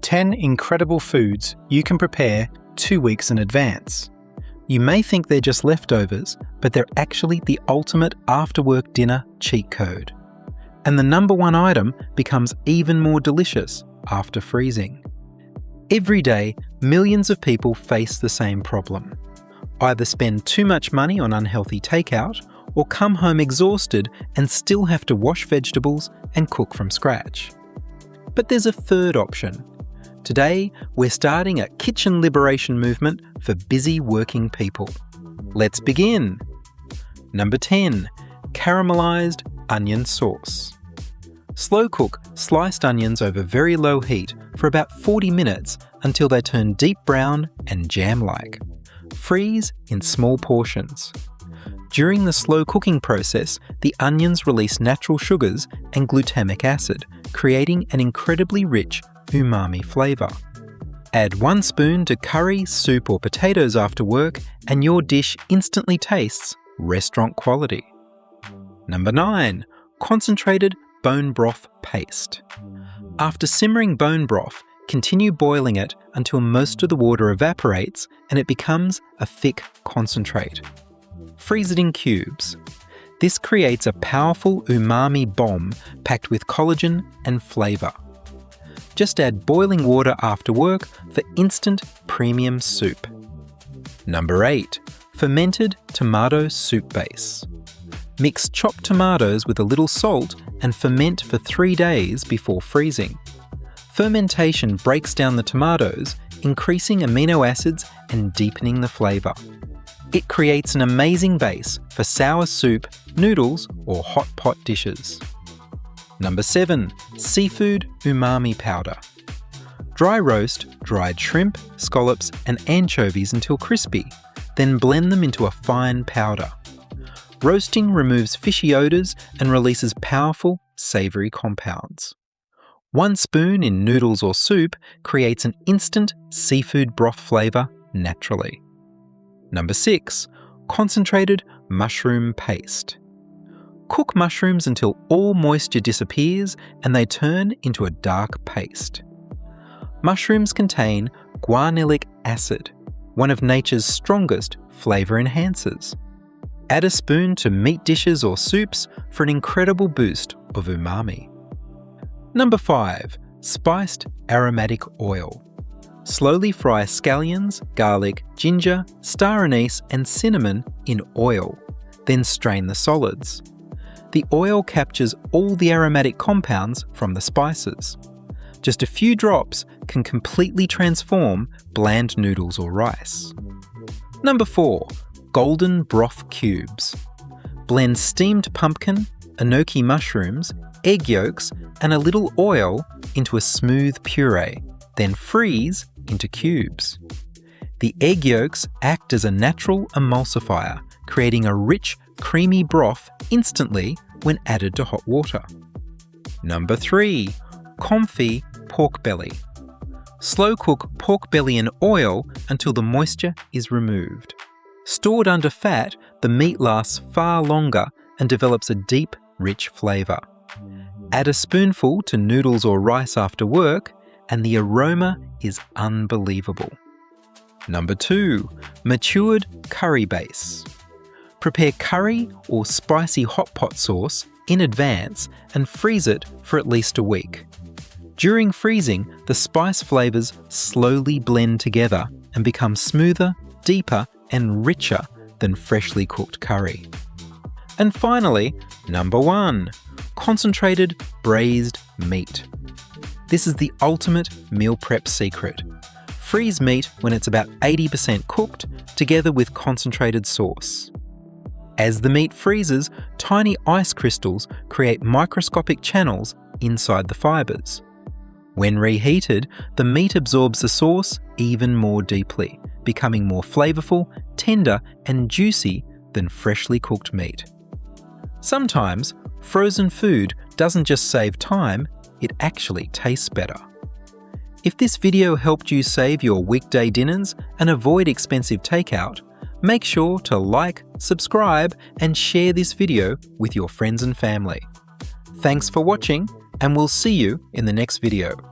10 incredible foods you can prepare 2 weeks in advance. You may think they're just leftovers, but they're actually the ultimate after-work dinner cheat code. And the number one item becomes even more delicious after freezing. Every day, millions of people face the same problem. Either spend too much money on unhealthy takeout, or come home exhausted and still have to wash vegetables and cook from scratch. But there's a third option. Today, we're starting a kitchen liberation movement for busy working people. Let's begin. Number 10. Caramelized onion sauce. Slow cook sliced onions over very low heat for about 40 minutes until they turn deep brown and jam-like. Freeze in small portions. During the slow cooking process, the onions release natural sugars and glutamic acid, creating an incredibly rich umami flavour. Add 1 spoon to curry, soup or potatoes after work and your dish instantly tastes restaurant quality. Number 9. Concentrated bone broth paste. After simmering bone broth, continue boiling it until most of the water evaporates and it becomes a thick concentrate. Freeze it in cubes. This creates a powerful umami bomb packed with collagen and flavour. Just add boiling water after work for instant premium soup. Number 8. Fermented tomato soup base. Mix chopped tomatoes with a little salt and ferment for 3 days before freezing. Fermentation breaks down the tomatoes, increasing amino acids and deepening the flavour. It creates an amazing base for sour soup, noodles or hot pot dishes. Number 7. Seafood umami powder. Dry roast dried shrimp, scallops and anchovies until crispy, then blend them into a fine powder. Roasting removes fishy odours and releases powerful, savoury compounds. 1 spoon in noodles or soup creates an instant seafood broth flavour naturally. Number 6. Concentrated mushroom paste. Cook mushrooms until all moisture disappears and they turn into a dark paste. Mushrooms contain guanilic acid, one of nature's strongest flavour enhancers. Add a spoon to meat dishes or soups for an incredible boost of umami. Number 5. Spiced aromatic oil. Slowly fry scallions, garlic, ginger, star anise and cinnamon in oil, then strain the solids. The oil captures all the aromatic compounds from the spices. Just a few drops can completely transform bland noodles or rice. Number 4. Golden broth cubes. Blend steamed pumpkin, enoki mushrooms, egg yolks and a little oil into a smooth puree, then freeze into cubes. The egg yolks act as a natural emulsifier, creating a rich, creamy broth instantly when added to hot water. Number 3. Confit pork belly. Slow cook pork belly in oil until the moisture is removed. Stored under fat, the meat lasts far longer and develops a deep, rich flavour. Add a spoonful to noodles or rice after work, and the aroma is unbelievable. Number 2. Matured curry base. Prepare curry or spicy hot pot sauce in advance and freeze it for at least a week. During freezing, the spice flavours slowly blend together and become smoother, deeper and richer than freshly cooked curry. And finally, number 1. Concentrated braised meat. This is the ultimate meal prep secret. Freeze meat when it's about 80% cooked, together with concentrated sauce. As the meat freezes, tiny ice crystals create microscopic channels inside the fibres. When reheated, the meat absorbs the sauce even more deeply, becoming more flavourful, tender and juicy than freshly cooked meat. Sometimes, frozen food doesn't just save time, it actually tastes better. If this video helped you save your weekday dinners and avoid expensive takeout, make sure to like, subscribe and share this video with your friends and family. Thanks for watching, and we'll see you in the next video.